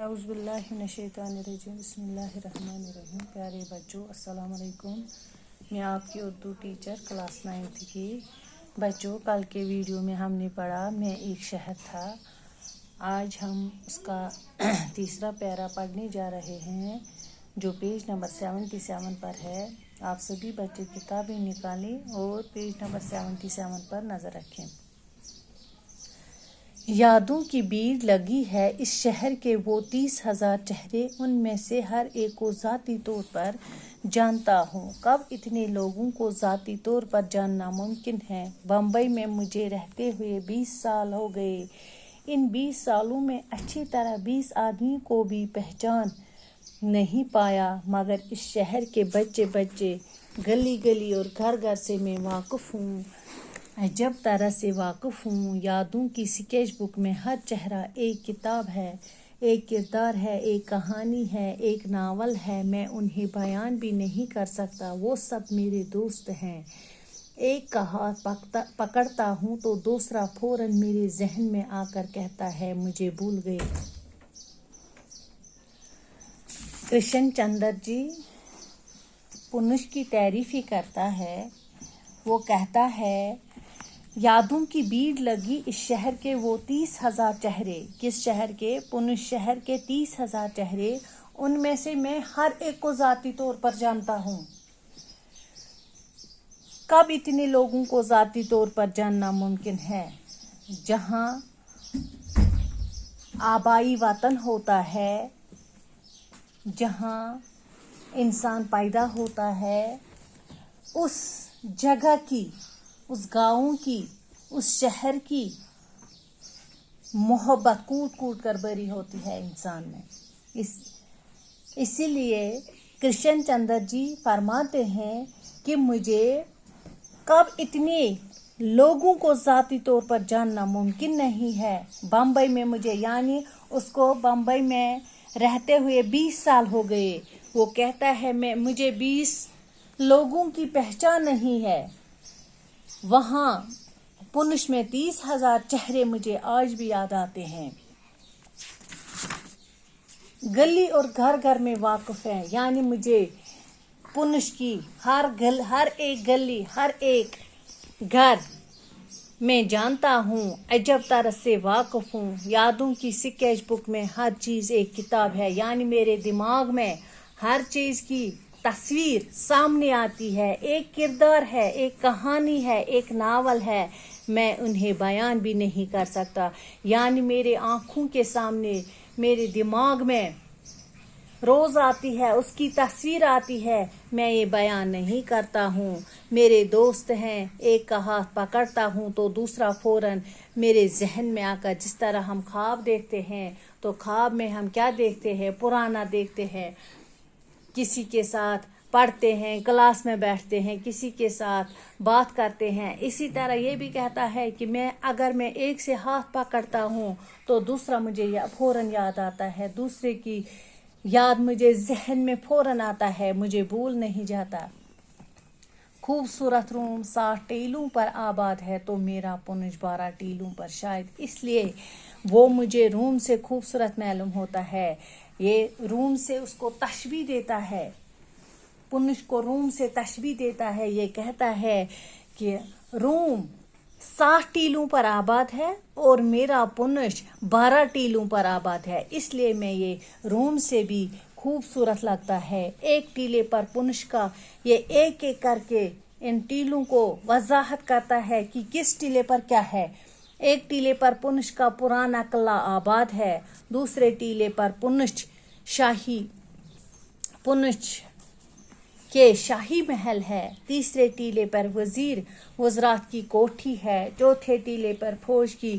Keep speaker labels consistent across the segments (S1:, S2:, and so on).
S1: औज़ु बिल्लाहि मिनश्शैतानिर्रजीम बिस्मिल्लाहिर्रहमानिर्रहीम। प्यारे बच्चों, अस्सलाम वालेकुम। मैं आपकी उर्दू टीचर क्लास 9th की। बच्चों, कल के वीडियो में हमने पढ़ा मैं एक शहर था। आज हम उसका तीसरा पैरा पढ़ने जा रहे हैं जो पेज नंबर 77 पर है। आप सभी बच्चे किताबें निकालें और पेज नंबर 77 पर नज़र रखें। यादों की भीड़ लगी है इस शहर के वो 30,000 चेहरे, उनमें से हर एक को ज़ाती तौर पर जानता हूँ। कब इतने लोगों को ज़ाती तौर पर जानना मुमकिन है। बम्बई में मुझे रहते हुए 20 साल हो गए। इन 20 सालों में अच्छी तरह 20 आदमी को भी पहचान नहीं पाया, मगर इस शहर के बच्चे बच्चे, गली गली और घर घर से मैं वाकिफ़ हूँ, अजब तरह से वाकिफ़ हूँ। यादों की स्केच बुक में हर चेहरा एक किताब है, एक किरदार है, एक कहानी है, एक नावल है। मैं उन्हें बयान भी नहीं कर सकता। वो सब मेरे दोस्त हैं। एक का हाथ पकड़ता हूँ तो दूसरा फौरन मेरे जहन में आकर कहता है मुझे भूल गए। कृष्ण चंद्र जी पुनुष की तारीफ ही करता है। वो कहता है यादों की भीड़ लगी इस शहर के वो 30,000 चेहरे। किस शहर के? पुनुष शहर के 30,000 चेहरे, उनमें से मैं हर एक को ज़ाती तौर पर जानता हूँ। कब इतने लोगों को ज़ाती तौर पर जानना मुमकिन है? जहाँ आबाई वतन होता है, जहाँ इंसान पैदा होता है, उस जगह की, उस गाँव की, उस शहर की मोहब्बत कूट कूट कर भरी होती है इंसान में। इसीलिए कृष्ण चंद्र जी फरमाते हैं कि मुझे कब इतने लोगों को ज़ाती तौर पर जानना मुमकिन नहीं है। बम्बई में मुझे, यानी उसको बम्बई में रहते हुए 20 साल हो गए। वो कहता है मुझे 20 लोगों की पहचान नहीं है। वहाँ पुनुष में 30,000 चेहरे मुझे आज भी याद आते हैं। गली और घर घर में वाकिफ है, यानी मुझे पुनुष की हर एक गली, हर एक घर मैं जानता हूँ, अजब तरह से वाकिफ हूँ। यादों की स्केच बुक में हर चीज़ एक किताब है, यानी मेरे दिमाग में हर चीज़ की तस्वीर सामने आती है। एक किरदार है, एक कहानी है, एक नावल है। मैं उन्हें बयान भी नहीं कर सकता, यानी मेरे आँखों के सामने, मेरे दिमाग में रोज़ आती है, उसकी तस्वीर आती है। मैं ये बयान नहीं करता हूँ। मेरे दोस्त हैं, एक का हाथ पकड़ता हूँ तो दूसरा फौरन मेरे जहन में आकर, जिस तरह हम ख्वाब देखते हैं तो ख्वाब में हम क्या देखते हैं? पुराना देखते हैं। किसी के साथ पढ़ते हैं, क्लास में बैठते हैं, किसी के साथ बात करते हैं। इसी तरह ये भी कहता है कि अगर मैं एक से हाथ पकड़ता हूँ तो दूसरा मुझे फौरन याद आता है, दूसरे की याद मुझे जहन में फौरन आता है, मुझे भूल नहीं जाता। खूबसूरत रूम 60 टीलों पर आबाद है तो मेरा पुनुष 12 टीलों पर, शायद इसलिए वो मुझे रूम से खूबसूरत मालूम होता है। ये रूम से उसको तशबीह देता है, पुनुष को रूम से तशबीह देता है। ये कहता है कि रूम 60 टीलों पर आबाद है और मेरा पुनुष 12 टीलों पर आबाद है, इसलिए मैं ये रूम से भी खूबसूरत लगता है। एक टीले पर पुनुष का, ये एक एक करके इन टीलों को वजाहत करता है कि किस टीले पर क्या है। एक टीले पर पुनुष का पुराना किला आबाद है, दूसरे टीले पर पुनुष के शाही महल है, तीसरे टीले पर वज़रात की कोठी है, चौथे टीले पर फौज की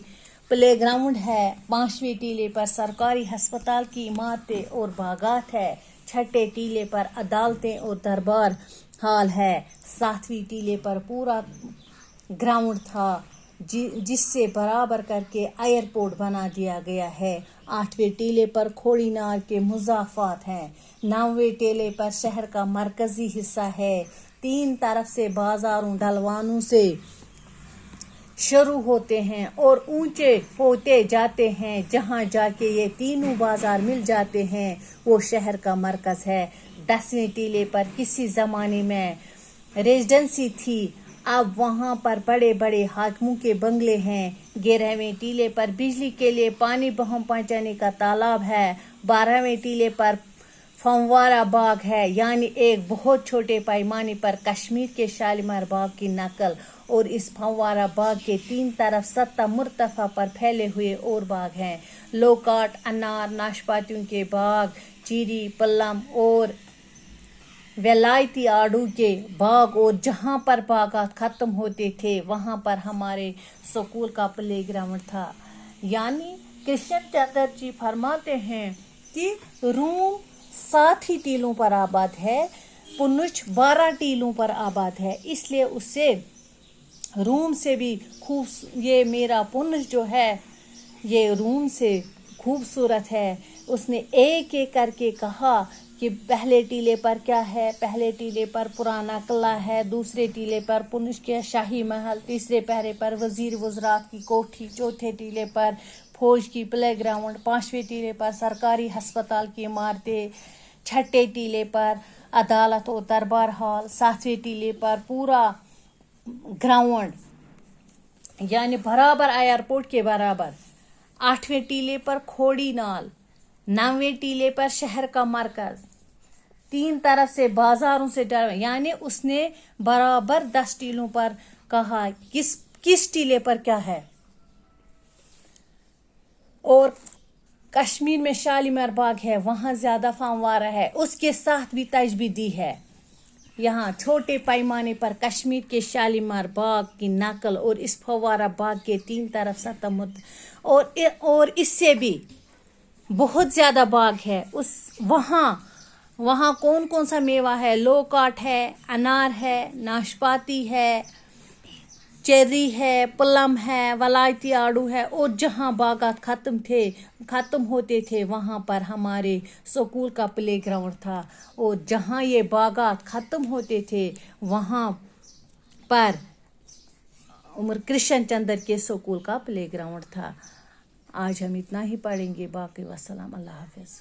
S1: प्लेग्राउंड है, पांचवें टीले पर सरकारी अस्पताल की इमारतें और बागात है, छठे टीले पर अदालतें और दरबार हाल है, सातवीं टीले पर पूरा ग्राउंड था जिससे बराबर करके एयरपोर्ट बना दिया गया है, आठवें टीले पर खोड़ीनार के मुज़ाफ़ात हैं, नौवें टीले पर शहर का मरकजी हिस्सा है, तीन तरफ से बाजारों ढलवानों से شروع ہوتے ہیں اور اونچے ہوتے جاتے ہیں، جہاں جا کے یہ تینوں بازار مل جاتے ہیں وہ شہر کا مرکز ہے۔ 10ویں ٹیلے پر کسی زمانے میں ریزیڈنسی تھی، اب وہاں پر بڑے بڑے حاکموں کے بنگلے ہیں۔ 11ویں ٹیلے پر بجلی کے لیے پانی بہم پہنچانے کا تالاب ہے۔ 12ویں ٹیلے پر فنوارہ باغ ہے، یعنی ایک بہت چھوٹے پیمانے پر کشمیر کے شالیمار باغ کی نقل، اور اس فنوارہ باغ کے 3 طرف 7 مرتفع پر پھیلے ہوئے اور باغ ہیں: لوکاٹ، انار، ناشپاتیوں کے باغ، چیری، پلم اور ولایتی آڑو کے باغ، اور جہاں پر باغات ختم ہوتے تھے وہاں پر ہمارے سکول کا پلے گراؤنڈ تھا۔ یعنی کرشن چندر جی فرماتے ہیں کہ روم 7 ہی ٹیلوں پر آباد ہے، پونچھ 12 ٹیلوں پر آباد ہے، اس لیے اسے روم سے بھی یہ میرا پونچھ جو ہے یہ روم سے خوبصورت ہے۔ اس نے ایک ایک کر کے کہا کہ پہلے ٹیلے پر کیا ہے۔ پہلے ٹیلے پر پرانا قلعہ ہے، دوسرے ٹیلے پر پونچھ کے شاہی محل، تیسرے پہرے پر وزیر وزرات کی کوٹھی، چوتھے ٹیلے پر فوج کی پلے گراؤنڈ، 5ویں ٹیلے پر سرکاری ہسپتال کی عمارتیں، 6ٹھے ٹیلے پر عدالت و دربار ہال، 7ویں ٹیلے پر پورا گراؤنڈ یعنی برابر ایئرپورٹ کے برابر، 8ویں ٹیلے پر کھوڑی نال، 9ویں ٹیلے پر شہر کا مرکز، 3 طرف سے بازاروں سے یعنی اس نے برابر 10 ٹیلوں پر کہا کس ٹیلے پر کیا ہے۔ اور کشمیر میں شالیمار باغ ہے، وہاں زیادہ فنوارہ ہے، اس کے ساتھ بھی تجبیح دی ہے۔ یہاں چھوٹے پیمانے پر کشمیر کے شالیمار باغ کی نقل، اور اس فوارہ باغ کے 3 طرف 7 اور اس سے بھی بہت زیادہ باغ ہے۔ وہاں کون کون سا میوہ ہے؟ لوکاٹ ہے، انار ہے، ناشپاتی ہے، چیری ہے، پلم ہے، ولایتی آڑو ہے، اور جہاں باغات ختم ہوتے تھے وہاں پر ہمارے سکول کا پلے گراؤنڈ تھا، اور جہاں یہ باغات ختم ہوتے تھے وہاں پر عمر کرشن چندر کے سکول کا پلے گراؤنڈ تھا۔ آج ہم اتنا ہی پڑھیں گے، باقی وسلام، اللہ حافظ۔